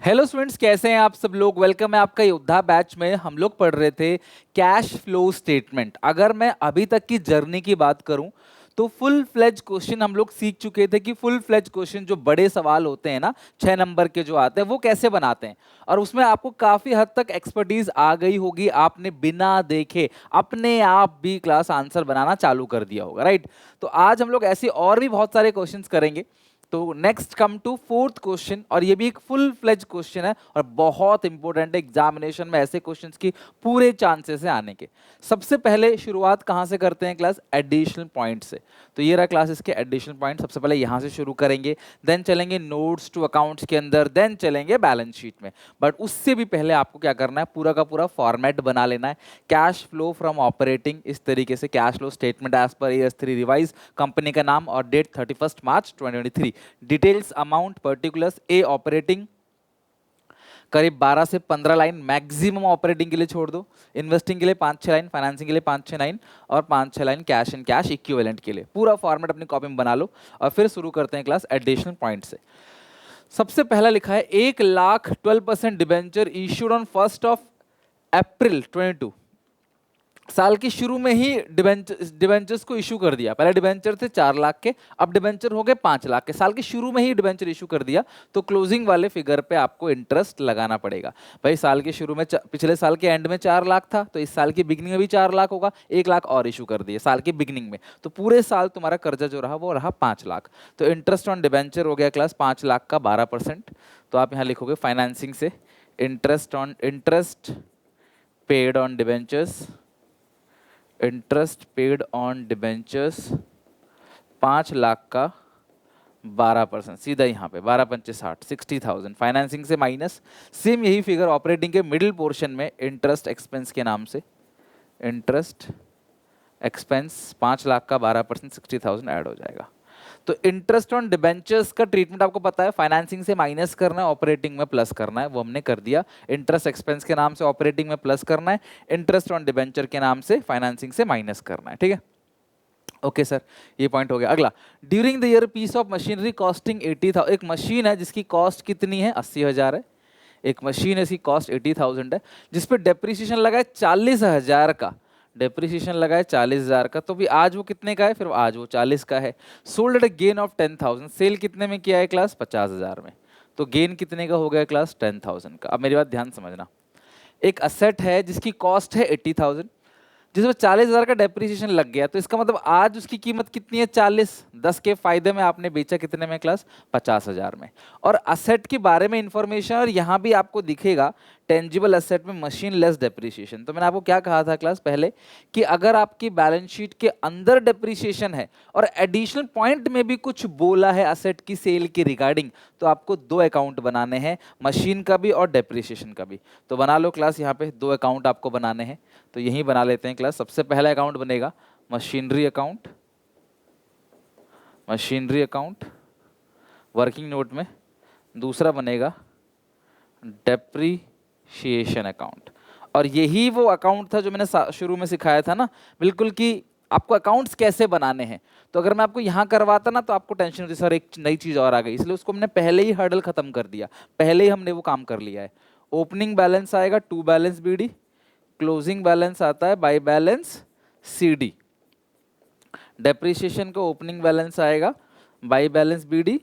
Hello students, कैसे हैं आप सब लोग। वेलकम है आपका योद्धा बैच में। हम लोग पढ़ रहे थे कैश फ्लो स्टेटमेंट। अगर मैं अभी तक की जर्नी की बात करूं तो फुल फ्लेज क्वेश्चन हम लोग सीख चुके थे कि फुल फ्लेज क्वेश्चन जो बड़े सवाल होते हैं ना, 6 नंबर के जो आते हैं, वो कैसे बनाते हैं। और उसमें आपको काफी हद तक एक्सपर्टीज आ गई होगी। आपने बिना देखे अपने आप भी क्लास आंसर बनाना चालू कर दिया होगा, राइट। तो आज हम लोग ऐसे और भी बहुत सारे क्वेश्चंस करेंगे। तो next come to fourth question, और ये भी एक फुल फ्लेज क्वेश्चन है और बहुत इंपॉर्टेंट है एग्जामिनेशन में ऐसे क्वेश्चंस की पूरे चांसेस है आने के। सबसे पहले शुरुआत कहां से करते हैं क्लास? एडिशनल पॉइंट से। तो ये रहा क्लास इसके एडिशनल पॉइंट। सबसे पहले यहां से शुरू करेंगे, देन चलेंगे नोट्स टू अकाउंट्स के अंदर, देन चलेंगे बैलेंस शीट में। बट उससे भी पहले आपको क्या करना है, पूरा का पूरा फॉर्मेट बना लेना है। कैश फ्लो फ्रॉम ऑपरेटिंग, इस तरीके से cash flow statement as per AS3 revise, company का नाम और डेट 31 मार्च 2023, डिटेल्स, अमाउंट, पर्टिकुलर्स, ए ऑपरेटिंग, करीब 12 से 15 लाइन मैक्सिमम ऑपरेटिंग के लिए छोड़ दो, इन्वेस्टिंग के लिए 5-6 लाइन, फाइनेंसिंग के लिए 5-6 लाइन, और 5-6 line cash and cash equivalent के लिए। पूरा फॉर्मेट अपनी कॉपी में बना लो और फिर शुरू करते हैं क्लास एडिशनल पॉइंट से। सबसे पहला लिखा है 1,00,000 12% डिबेंचर इश्यूड ऑन 1 अप्रैल 2022। साल के शुरू में ही डिबेंचर्स को इशू कर दिया। पहले डिबेंचर थे 4 लाख के, अब डिबेंचर हो गए 5 लाख के। साल के शुरू में ही डिबेंचर इशू कर दिया तो क्लोजिंग वाले फिगर पे आपको इंटरेस्ट लगाना पड़ेगा। भाई साल के शुरू में पिछले साल के एंड में 4 लाख था, तो इस साल की बिगनिंग में भी 4 लाख होगा। 1 लाख और इशू कर दिए साल की बिगनिंग में, तो पूरे साल तुम्हारा कर्जा जो रहा वो रहा 5 लाख। तो इंटरेस्ट ऑन डिबेंचर हो गया क्लास 5 लाख का 12%। तो आप यहाँ लिखोगे फाइनेंसिंग से interest paid on debentures, interest paid on debentures 5 lakh का 12%, सीधा यहाँ पे 12×5 = 60,000। फाइनेंसिंग से माइनस, सेम यही फिगर ऑपरेटिंग के मिडिल पोर्शन में इंटरेस्ट एक्सपेंस के नाम से, इंटरेस्ट एक्सपेंस 5 लाख का 12% 60,000 ऐड हो जाएगा। तो इंटरेस्ट ऑन डिबेंचर्स का ट्रीटमेंट आपको पता है, फाइनेंसिंग से माइनस करना है, ऑपरेटिंग में प्लस करना है, वो हमने कर दिया। इंटरेस्ट एक्सपेंस के नाम से ऑपरेटिंग में प्लस करना है, इंटरेस्ट ऑन डिबेंचर के नाम से फाइनेंसिंग से माइनस करना है, ठीक है। ओके सर, ये पॉइंट हो गया। अगला, during the year piece of machinery costing 80,000। एक मशीन है जिसकी कॉस्ट कितनी है? 80,000 है। एक मशीन है, इसकी कॉस्ट 80,000 है, जिसपे डेप्रिसिएशन लगा है 40,000 का। डेप्रिसिएशन लगा है 40,000 का, तो भी आज वो कितने का है? फिर आज वो 40 का है। Sold at gain of 10,000। Sale कितने में किया है क्लास? 50,000 में। तो गेन कितने का हो गया क्लास? 10,000 का। अब मेरी बात ध्यान समझना, एक असेट है जिसकी कॉस्ट है 80,000, जिसमें 40,000 का डेप्रिसिएशन लग गया, तो इसका मतलब आज उसकी कीमत कितनी है? 40। 10 के फायदे में आपने बेचा कितने में क्लास? 50,000 में। और असेट के बारे में इंफॉर्मेशन, और यहाँ भी आपको दिखेगा टेंजिबल असेट में मशीन लेस डेप्रिसिएशन। तो मैंने आपको क्या कहा था क्लास पहले, कि अगर आपकी बैलेंस शीट के अंदर डेप्रिसिएशन है और एडिशनल पॉइंट में भी कुछ बोला है असेट की सेल की रिगार्डिंग, तो आपको 2 अकाउंट बनाने हैं, मशीन का भी और डेप्रिसिएशन का भी। तो बना लो क्लास, यहाँ पे 2 अकाउंट आपको बनाने हैं, तो यही बना लेते हैं क्लास। सबसे पहला अकाउंट बनेगा machinery account, machinery account working note में। दूसरा बनेगा डेप्रीशिएशन अकाउंट। और यही वो अकाउंट था जो मैंने शुरू में सिखाया था ना, बिल्कुल, कि आपको अकाउंट्स कैसे बनाने हैं। तो अगर मैं आपको यहाँ करवाता ना तो आपको टेंशन होती, सर एक नई चीज़ और आ गई, इसलिए उसको हमने पहले ही हर्डल खत्म कर दिया, पहले ही हमने वो काम कर लिया है। ओपनिंग बैलेंस आएगा to balance BD, closing balance आता है बाय बैलेंस CD। डेप्रिसिएशन का ओपनिंग बैलेंस आएगा by balance BD,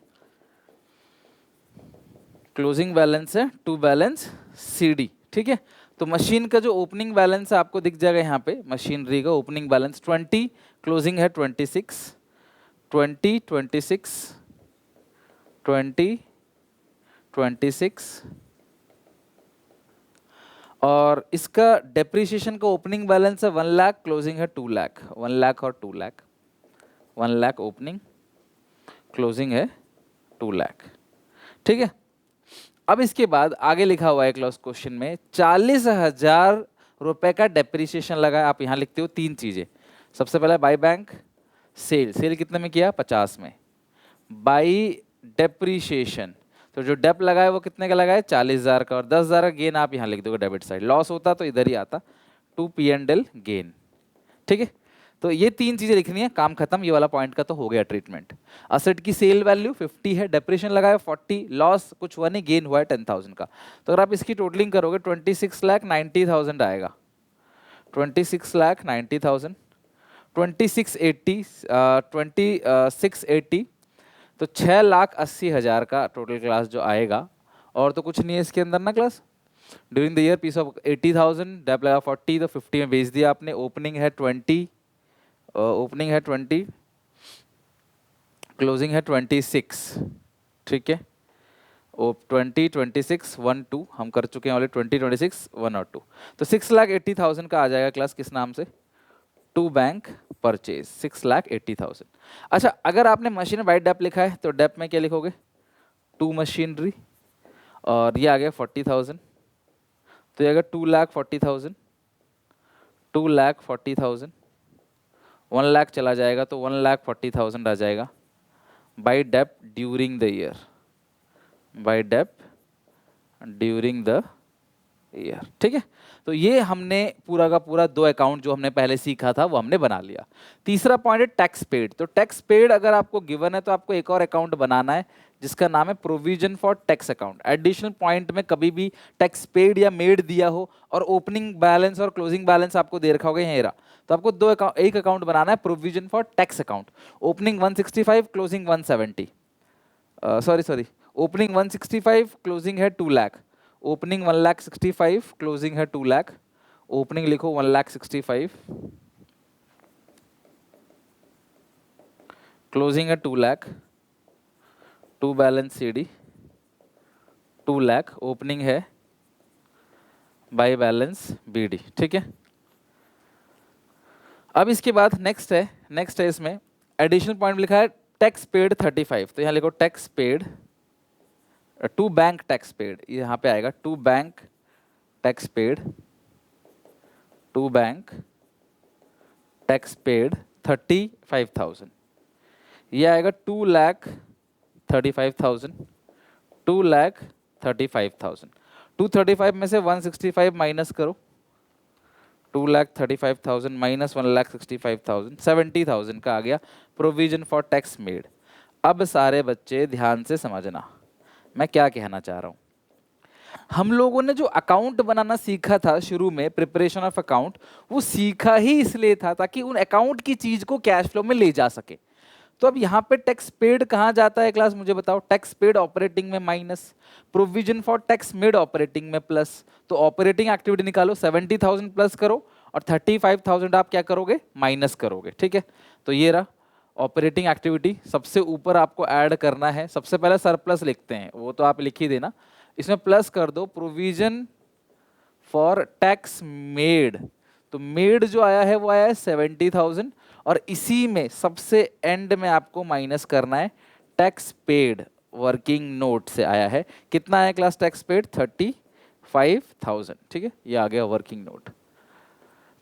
closing balance है टू बैलेंस CD, ठीक है। तो मशीन का जो ओपनिंग बैलेंस है आपको दिख जाएगा यहाँ पे, मशीनरी का ओपनिंग बैलेंस 20, क्लोजिंग है 26, 20, 26, 20, 26, और इसका डेप्रिसिएशन का ओपनिंग बैलेंस है 1,00,000, क्लोजिंग है 2,00,000, 1,00,000 और 2,00,000, 1,00,000 ओपनिंग, क्लोजिंग है 2,00,000, ठीक है। अब इसके बाद आगे लिखा हुआ है क्लास क्वेश्चन में 40,000 रुपए का डेप्रिसिएशन लगा है। आप यहां लिखते हो 3 चीजें। सबसे पहले बाई बैंक, सेल, सेल कितने में किया? 50 में। बाई डेप्रिसिएशन, तो जो डेप लगा है वो कितने का लगा है? 40,000 का, और 10,000 का गेन आप यहाँ लिख दोगे डेबिट साइड। लॉस होता तो इधर ही आता, टू P&L गेन, ठीक है। तो ये तीन चीजें लिखनी है, काम खत्म, ये वाला पॉइंट का तो हो गया ट्रीटमेंट। असेट की सेल वैल्यू 50 है, डेप्रिसिएशन लगाया 40, लॉस कुछ हुआ नहीं, गेन हुआ है 10,000 का। तो अगर आप इसकी टोटलिंग करोगे 26,90,000 आएगा, 26,90,000, 2680, 2680, तो 6,80,000 का टोटल क्लास जो आएगा। और तो कुछ नहीं है इसके अंदर ना class. During the year piece of 80,000, dep लगा 40, तो 50 में बेच दिया आपने। ओपनिंग है 20, ओपनिंग है 20, क्लोजिंग है 26, ठीक है। ओ 20, 26, 1, 2 हम कर चुके हैं ऑलरेडी, 20, 26, 1 और 2, तो 6,80,000 का आ जाएगा क्लास। किस नाम से? To bank purchase, 6,80,000। अच्छा, अगर आपने मशीन बाय डेप लिखा है तो डेप में क्या लिखोगे? टू मशीनरी, और ये आ गया 40,000, तो ये अगर 2,40,000, 2,40,000, 1,00,000 चला जाएगा तो 1,40,000 आ जाएगा by dep during the year, by dep during the year, ठीक है। तो ये हमने पूरा का पूरा 2 अकाउंट जो हमने पहले सीखा था वो हमने बना लिया। तीसरा पॉइंट है टैक्स पेड। तो टैक्स पेड अगर आपको गिवन है तो आपको एक और अकाउंट बनाना है जिसका नाम है provision for tax account. Additional point में कभी भी टैक्स पेड या मेड दिया हो और ओपनिंग बैलेंस और क्लोजिंग बैलेंस आपको दे रखा होगा यहीं रहा, तो आपको एक अकाउंट बनाना है provision for tax account. Opening 165, closing 170, sorry, opening 165, closing है 2,00,000, ओपनिंग 1,65,000, क्लोजिंग है 2,00,000, ओपनिंग लिखो 1,65,000, क्लोजिंग है 2,00,000, टू बैलेंस सीडी 2,00,000, ओपनिंग है बाय बैलेंस बीडी, ठीक है। अब इसके बाद नेक्स्ट है इसमें एडिशनल पॉइंट लिखा है टैक्स पेड 35, तो यहाँ लिखो tax paid, to bank tax paid, यहाँ पे आएगा to bank tax paid, to bank tax paid 35,000, ये आएगा 2,35,000, 2,35,000, 235 में से 165 माइनस करो, 2,35,000 माइनस 1,65,000, 70,000 का आ गया प्रोविजन फॉर टैक्स मेड। अब सारे बच्चे ध्यान से समझना मैं क्या कहना चाह रहा हूं। हम लोगों ने जो अकाउंट बनाना सीखा था शुरू में, प्रिपरेशन ऑफ अकाउंट, वो सीखा ही इसलिए था ताकि उन अकाउंट की चीज को कैश फ्लो में ले जा सके। तो अब यहाँ पे टैक्स पेड कहाँ जाता है क्लास, मुझे बताओ। टैक्स पेड ऑपरेटिंग में minus, provision for tax made operating में प्लस। तो ऑपरेटिंग एक्टिविटी निकालो, 70,000 प्लस करो और 35,000 आप क्या करोगे? माइनस करोगे, ठीक है। तो ये रहा ऑपरेटिंग एक्टिविटी, सबसे ऊपर आपको ऐड करना है। सबसे पहले सरप्लस लिखते हैं, वो तो आप लिख ही देना, इसमें प्लस कर दो प्रोविजन फॉर टैक्स मेड। तो मेड जो आया है वो आया है 70,000, और इसी में सबसे एंड में आपको माइनस करना है टैक्स पेड वर्किंग नोट से आया है। कितना आया क्लास टैक्स पेड? 35,000, ठीक है, ये आ गया वर्किंग नोट।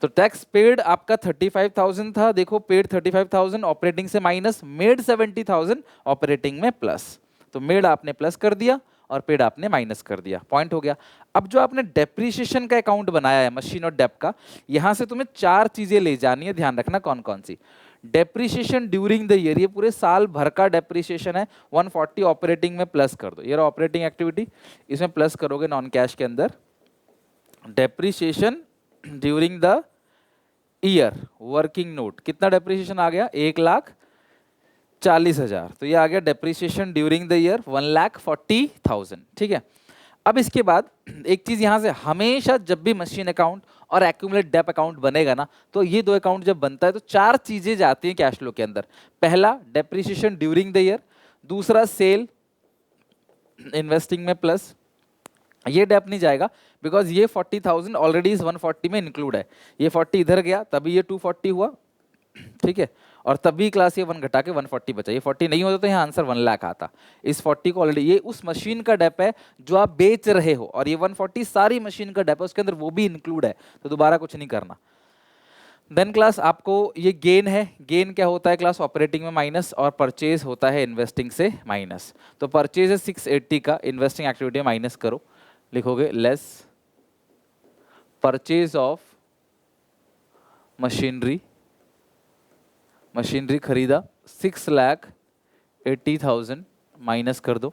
तो टैक्स पेड आपका 35,000 था, देखो पेड 35,000 ऑपरेटिंग से माइनस, मेड 70,000 ऑपरेटिंग में प्लस। तो मेड आपने प्लस कर दिया और पेड आपने माइनस कर दिया, पॉइंट हो गया। अब जो आपने डेप्रीशिएशन का अकाउंट बनाया है मशीन और डेप का, यहां से तुम्हें 4 चीजें ले जानी है, ध्यान रखना कौन कौन सी। डेप्रीशिएशन ड्यूरिंग द ईयर, ये पूरे साल भर का डेप्रीशिएशन है, 140 ऑपरेटिंग में प्लस कर दो, ये रहा ऑपरेटिंग एक्टिविटी, इसमें प्लस करोगे नॉन कैश के अंदर। Depreciation during the year working note, कितना डेप्रीशिएशन आ गया? 1,40,000, तो ये आ गया डेप्रीशिएशन ड्यूरिंग द ईयर 1,40,000, ठीक है। अब इसके बाद एक चीज यहां से, हमेशा जब भी मशीन अकाउंट और एक्यूमुलेट डेप अकाउंट बनेगा ना, तो ये 2 अकाउंट जब बनता है तो 4 चीजें जाती हैं कैश फ्लो के अंदर। पहला डेप्रीशिएशन ड्यूरिंग द ईयर, दूसरा सेल इन्वेस्टिंग में प्लस, ये डेप नहीं जाएगा बिकॉज ये 40,000 ऑलरेडी इस 140 में इंक्लूड है, ये 40 इधर गया तभी ये 240 हुआ, ठीक है, और तभी क्लास ये 1 घटा के 140 बचा। ये 40 नहीं होता तो यहाँ आंसर 1,00,000 आता। इस 40 को ऑलरेडी, ये उस मशीन का डेप है जो आप बेच रहे हो, और ये 140 सारी मशीन का डेप है, उसके अंदर वो भी इंक्लूड है, तो दोबारा कुछ नहीं करना। देन क्लास आपको ये गेन है, गेन क्या होता है क्लास? ऑपरेटिंग में माइनस, और परचेज होता है इन्वेस्टिंग से माइनस। तो परचेज है 680 का, इन्वेस्टिंग एक्टिविटी माइनस करो, लिखोगे less purchase of machinery machinery खरीदा 6,80,000 माइनस कर दो।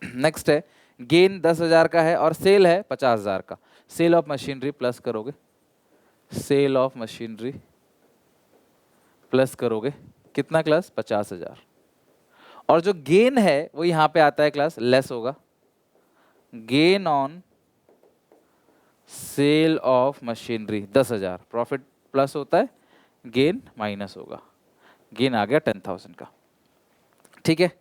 नेक्स्ट है गेन 10,000 का है और सेल है 50,000 का। सेल ऑफ मशीनरी प्लस करोगे, सेल ऑफ मशीनरी प्लस करोगे कितना क्लास 50,000, और जो गेन है वो यहां पे आता है क्लास लेस होगा, gain on sale of machinery 10,000, profit plus होता है, गेन माइनस होगा, गेन आ गया 10,000 का। ठीक है,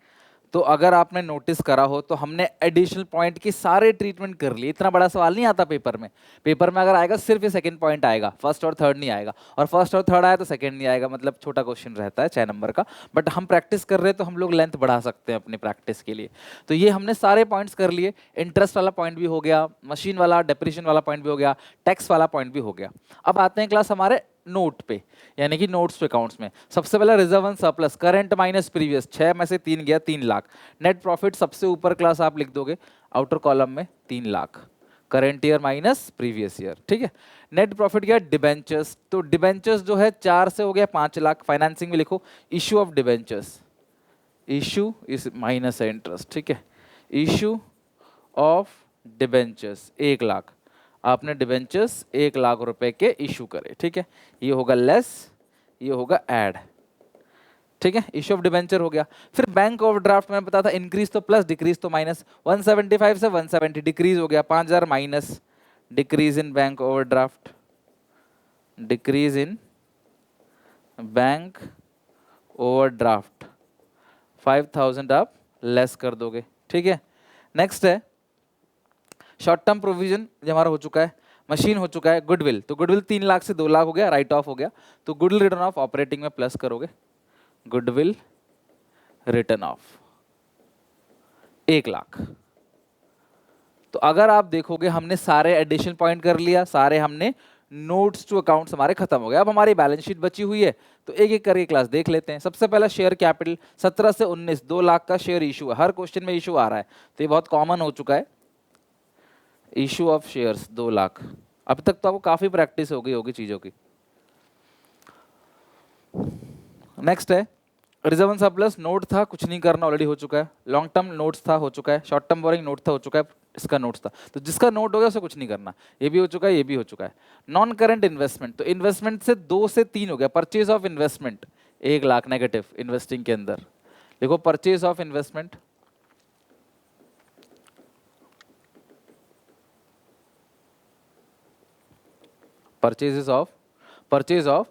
तो अगर आपने नोटिस करा हो तो हमने एडिशनल पॉइंट की सारे ट्रीटमेंट कर लिए। इतना बड़ा सवाल नहीं आता पेपर में। पेपर में अगर आएगा सिर्फ ये सेकंड पॉइंट आएगा, फर्स्ट और थर्ड नहीं आएगा, और फर्स्ट और थर्ड आया तो सेकंड नहीं आएगा, मतलब छोटा क्वेश्चन रहता है 6 नंबर का। बट हम प्रैक्टिस कर रहे हैं तो हम लोग लेंथ बढ़ा सकते हैं अपनी प्रैक्टिस के लिए। तो ये हमने सारे पॉइंट्स कर लिए, इंटरेस्ट वाला पॉइंट भी हो गया, मशीन वाला डेप्रिसिएशन वाला पॉइंट भी हो गया, टैक्स वाला पॉइंट भी हो गया। अब आते हैं क्लास हमारे नोट पे, यानी कि नोट्स टू अकाउंट्स में। सबसे पहला reserve and surplus, current minus previous, 6 में से 3 गया 3 लाख। नेट प्रॉफिट सबसे ऊपर क्लास आप लिख दोगे आउटर कॉलम में 3 lakh, current year minus previous year. ठीक है, नेट प्रॉफिट गया डिबेंचर्स, तो डिबेंचर्स जो है 4 से हो गया 5 लाख। फाइनेंसिंग में लिखो इशू ऑफ डिबेंचर्स, इशू इस माइनस है इंटरेस्ट। ठीक है, इशू ऑफ डिबेंचर्स 1 लाख, आपने डिबेंचर्स 1 लाख रुपए के इशू करे। ठीक है, ये होगा लेस, ये होगा ऐड। ठीक है, इशू ऑफ डिबेंचर हो गया। फिर बैंक ओवरड्राफ्ट में पता था इंक्रीज तो प्लस, डिक्रीज तो माइनस। 175 से 170 डिक्रीज हो गया, 5,000 minus, decrease in bank overdraft, decrease in bank overdraft 5,000 आप लेस कर दोगे। ठीक है, नेक्स्ट है शॉर्ट टर्म प्रोविजन, जो हमारा हो चुका है। मशीन हो चुका है। गुडविल, तो गुडविल 3 लाख से 2 लाख हो गया, राइट ऑफ हो गया, तो गुडविल रिटर्न ऑफ ऑपरेटिंग में प्लस करोगे, गुडविल रिटर्न ऑफ 1 लाख। तो अगर आप देखोगे हमने सारे एडिशन पॉइंट कर लिया, सारे हमने नोट्स टू अकाउंट्स हमारे खत्म हो गए। अब हमारी बैलेंस शीट बची हुई है, तो एक एक करके क्लास देख लेते हैं। सबसे पहला शेयर कैपिटल 17 से 19, 2 लाख का शेयर इशू है, हर क्वेश्चन में इशू आ रहा है, तो ये बहुत कॉमन हो चुका है। इशू ऑफ शेयर्स 2 लाख, अब तक तो आपको काफी प्रैक्टिस हो गई होगी चीजों की। नेक्स्ट है रिजर्व एंड सरप्लस, नोट था, कुछ नहीं करना, ऑलरेडी हो चुका है। लॉन्ग टर्म नोट्स था, हो चुका है। शॉर्ट टर्म बोरिंग नोट था, हो चुका है। इसका नोट्स था, तो जिसका नोट हो गया उसे कुछ नहीं करना, ये भी हो चुका है, ये भी हो चुका है। नॉन करंट इन्वेस्टमेंट, तो इन्वेस्टमेंट से 2 से 3 हो गया। Purchase of investment 1 lakh negative, investing के अंदर देखो purchase of investment, purchase of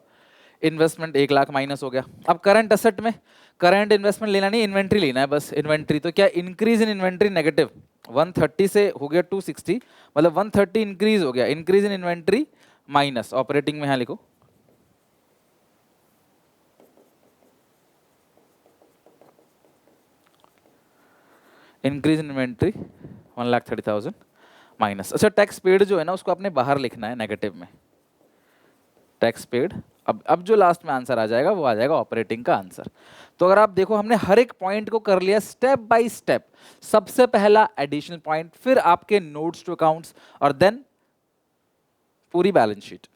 investment 1 lakh minus हो गया। अब करंट असेट में करंट इन्वेस्टमेंट लेना नहीं, इन्वेंट्री लेना है बस। इन्वेंट्री तो क्या, इंक्रीज इन इन्वेंट्री नेगेटिव, 130 से हो गया 260, मतलब 130 इंक्रीज हो गया। Increase in inventory minus, operating में यहां लिखो इंक्रीज इन इन्वेंट्री 1,30,000 माइनस। अच्छा, टैक्स पेड जो है ना उसको आपने बाहर लिखना है नेगेटिव में, टैक्स पेड। अब जो लास्ट में आंसर आ जाएगा वो आ जाएगा ऑपरेटिंग का आंसर। तो अगर आप देखो हमने हर एक पॉइंट को कर लिया स्टेप बाय स्टेप। सबसे पहला एडिशनल पॉइंट, फिर आपके नोट्स टू अकाउंट्स, और देन पूरी बैलेंस शीट।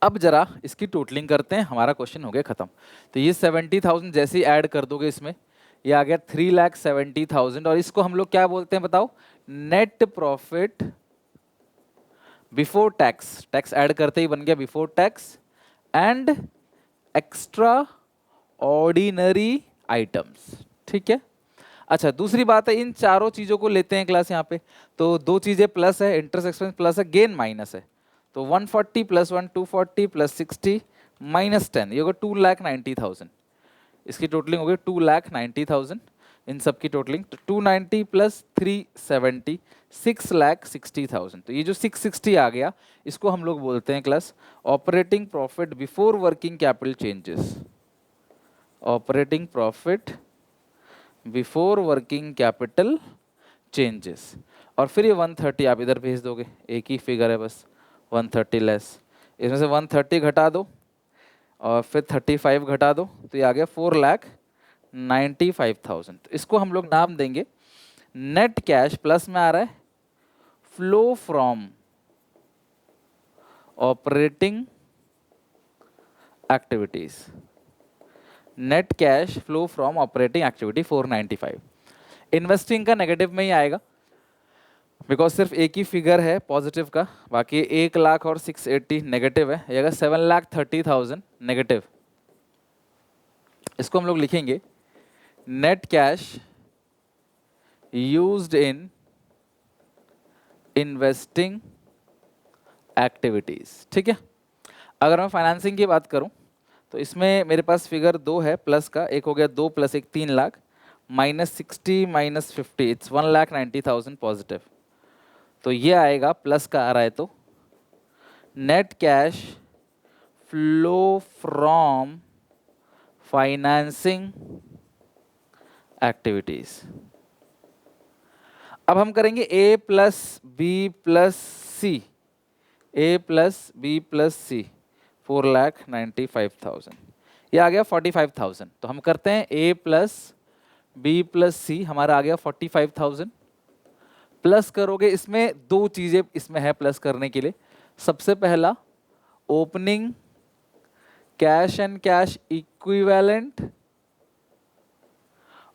अब जरा इसकी टोटलिंग करते हैं, हमारा क्वेश्चन हो गया खत्म। तो ये 70,000 जैसे ही ऐड कर दोगे इसमें, ये आ गया 3,70,000, और इसको हम लोग क्या बोलते हैं बताओ, net profit before tax. Tax add करते ही बन गया before tax and extra ordinary items. ठीक है, अच्छा दूसरी बात है, इन चारों चीजों को लेते हैं क्लास यहाँ पे। तो 2 चीजें प्लस है, इंटरेस्ट एक्सपेंस प्लस है, गेन माइनस है। तो 140 प्लस 1 240 प्लस 60 माइनस 10, ये होगा 2,90,000। इसकी टोटलिंग हो गई 2,90,000, इन सब की टोटलिंग। तो 290 प्लस 370 6,60,000। तो ये जो 660 आ गया, इसको हम लोग बोलते हैं class operating profit before working capital changes. Operating profit before working capital changes. और फिर ये 130 आप इधर भेज दोगे, एक ही फिगर है बस, 130 लेस, इसमें से 130 घटा दो और फिर 35 घटा दो, तो ये आ गया 4,95,000। तो इसको हम लोग नाम देंगे नेट कैश, प्लस में आ रहा है flow from operating activities, net cash flow from operating activity 495। Investing का नेगेटिव में ही आएगा बिकॉज सिर्फ एक ही फिगर है पॉजिटिव का, बाकी 1 लाख और 680 नेगेटिव है, ये 7,30,000 नेगेटिव। इसको हम लोग लिखेंगे net cash used in investing activities. ठीक है, अगर मैं फाइनेंसिंग की बात करूं तो इसमें मेरे पास फिगर 2 है प्लस का, एक हो गया 2 + 1 3 लाख, -60 -50 इट्स 1,90,000 पॉजिटिव। तो ये आएगा प्लस का आ रहा है तो net cash flow from financing activities. अब हम करेंगे A + B + C, A + B + C 4,95,000, ये आ गया 45,000। तो हम करते हैं A + B + C, हमारा आ गया 45,000। प्लस करोगे, इसमें दो चीजें इसमें है प्लस करने के लिए। सबसे पहला opening cash and cash equivalent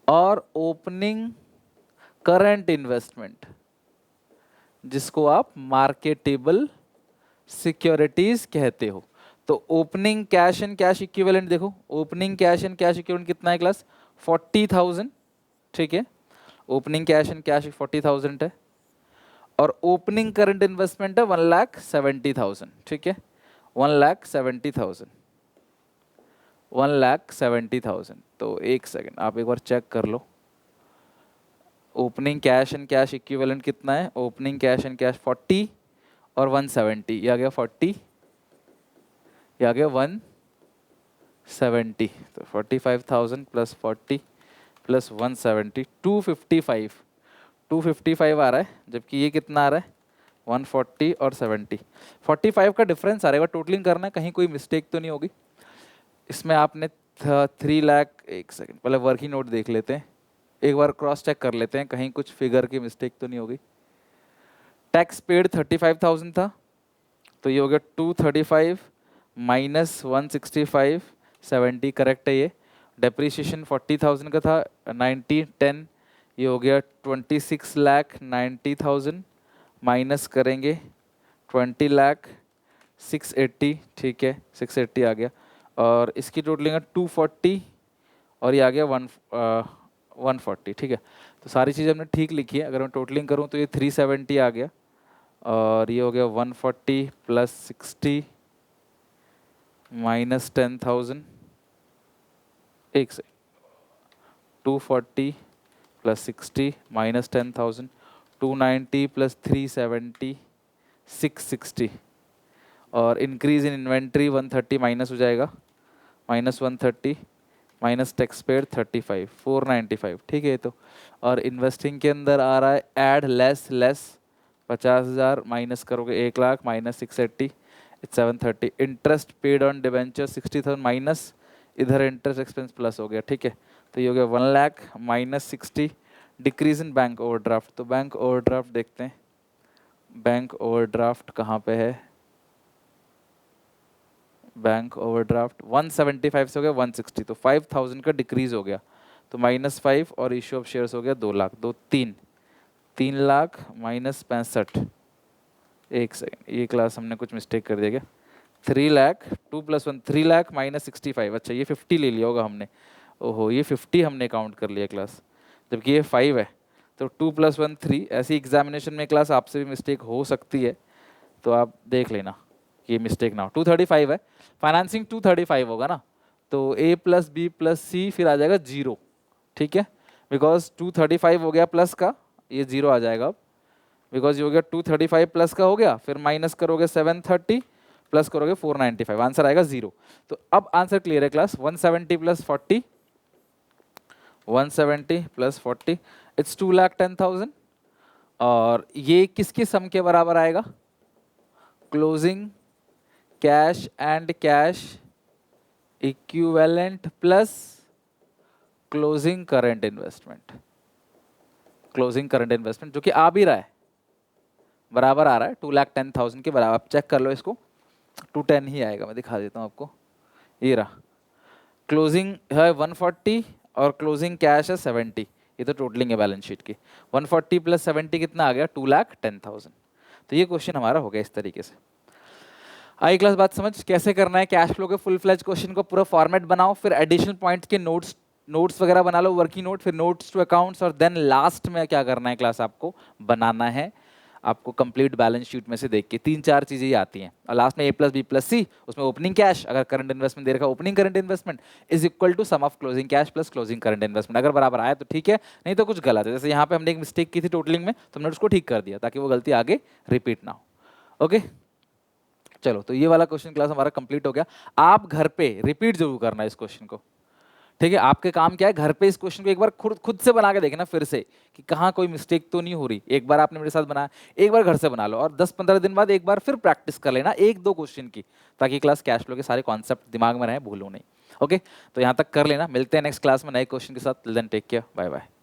और ओपनिंग करंट इन्वेस्टमेंट, जिसको आप मार्केटेबल सिक्योरिटीज कहते हो। तो opening cash and cash equivalent देखो, opening cash and cash equivalent कितना है क्लास? 40,000। ठीक है, ओपनिंग कैश एंड कैश 40,000 है और ओपनिंग करंट इन्वेस्टमेंट है 1,70,000। ठीक है, 1,70,000, 1,70,000। तो एक सेकेंड आप एक बार चेक कर लो, opening cash and cash equivalent कितना है? ओपनिंग कैश एंड कैश 40 और 170, ये आ गया 40, ये आ गया 170। तो 45,000 + 40 + 170 255 आ रहा है, जबकि ये कितना आ रहा है? 140 और 70, 45 का डिफरेंस आ रहेगा। टोटलिंग करना है, कहीं कोई मिस्टेक तो नहीं होगी इसमें। आपने 3 लाख, एक सेकेंड पहले वर्किंग नोट देख लेते हैं, एक बार क्रॉस चेक कर लेते हैं कहीं कुछ फिगर की मिस्टेक तो नहीं होगी। टैक्स पेड 35,000 था, तो ये हो गया 235 - 165 70, करेक्ट है ये। डेप्रीशिएशन 40,000 का था, 90 10, ये हो गया 26,90,000, माइनस करेंगे 20,680। ठीक है, 680 आ गया और इसकी टोटलिंग 240 और ये आ गया 140। ठीक है, तो सारी चीज़ें हमने ठीक लिखी है। अगर मैं टोटलिंग करूँ तो ये 370 आ गया और ये हो गया 140 + 60 - 10,000, एक से 240 + 60 - 10,000, 290 + 370 660 और इंक्रीज इन इन्वेंट्री 130 माइनस हो जाएगा, -130 माइनस टैक्स पेड 35 495। ठीक है, तो और इन्वेस्टिंग के अंदर आ रहा है ऐड लेस 50,000 माइनस करोगे 1 lakh -680 730। Interest paid on debenture 60,000 minus इधर इंटरेस्ट एक्सपेंस प्लस हो गया। ठीक है, तो ये हो गया 1 lakh -60। Decrease in bank overdraft, तो बैंक ओवरड्राफ्ट देखते हैं, बैंक ओवरड्राफ्ट कहाँ पे है? बैंक ओवरड्राफ्ट 175 से हो गया 160, तो 5,000 का डिक्रीज हो गया, तो -5 और इश्यू ऑफ शेयर्स हो गया 2 लाख, 3 लाख -65। एक सेकेंड, ये क्लास हमने कुछ मिस्टेक कर दिया क्या? 3 लाख 2 + 1 3 लाख -65। अच्छा, ये 50 ले लिया होगा हमने, ओहो ये 50 हमने काउंट कर लिया क्लास, जबकि ये 5 है। तो 2 + 1 3, ऐसी एग्जामिनेशन में क्लास आपसे भी मिस्टेक हो सकती है, तो आप देख लेना ये मिस्टेक ना हो। 235 है, फाइनेंसिंग 235 होगा ना, तो A + B + C फिर आ जाएगा 0। ठीक है, बिकॉज 235 हो गया प्लस का, ये 0 आ जाएगा अब, बिकॉज ये हो गया 235 प्लस का हो गया, फिर माइनस करोगे 730 प्लस करोगे 495, आंसर आएगा 0। तो अब आंसर क्लियर है क्लास, 170 + 40, 170 + 40 इट्स 2,10,000। और ये किसके सम के बराबर आएगा? Closing cash and cash equivalent plus closing current investment, closing current investment जो कि आ भी रहा है, बराबर आ रहा है 2,10,000 के बराबर। आप चेक कर लो इसको, 210 ही आएगा, मैं दिखा देता हूँ आपको, ये रहा, क्लोजिंग है 140 और क्लोजिंग कैश है 70, ये तो टोटलिंग है बैलेंस शीट की। 140 प्लस 70 कितना आ गया, 2,10,000। तो ये क्वेश्चन हमारा हो गया इस तरीके से। आई क्लास बात समझ कैसे करना है कैश फ्लो के फुल फ्लैज क्वेश्चन को, पूरा फॉर्मेट बनाओ, फिर एडिशनल पॉइंट्स के नोट्स वगैरह बना लो, वर्किंग नोट, फिर नोट्स टू अकाउंट्स, और देन लास्ट में क्या करना है क्लास, आपको बनाना है आपको कंप्लीट बैलेंस शीट में से देख के 3-4 चीजें ही आती हैं, और लास्ट में A+B+C, उसमें ओपनिंग कैश, अगर करंट इन्वेस्टमेंट दे रखा opening current investment is equal to sum of closing cash plus closing current investment. अगर बराबर आया तो ठीक है, नहीं तो कुछ गलत है। जैसे यहाँ पे हमने एक मिस्टेक की थी टोटलिंग में, तो हमने उसको ठीक कर दिया ताकि वो गलती आगे रिपीट ना हो। ओके चलो, तो ये वाला क्वेश्चन क्लास हमारा कंप्लीट हो गया। आप घर पे रिपीट जरूर करना इस क्वेश्चन को, ठीक है। आपके काम क्या है, घर पे इस क्वेश्चन को एक बार खुद से बना के देखना फिर से कि कहाँ कोई मिस्टेक तो नहीं हो रही। एक बार आपने मेरे साथ बनाया, एक बार घर से बना लो, और 10-15 दिन बाद एक बार फिर प्रैक्टिस कर लेना 1-2 क्वेश्चन की, ताकि क्लास कैश फ्लो के सारे कॉन्सेप्ट दिमाग में रहे, भूलो नहीं। ओके, तो यहाँ तक कर लेना, मिलते हैं नेक्स्ट क्लास में नए क्वेश्चन के साथ। Then take care, bye bye.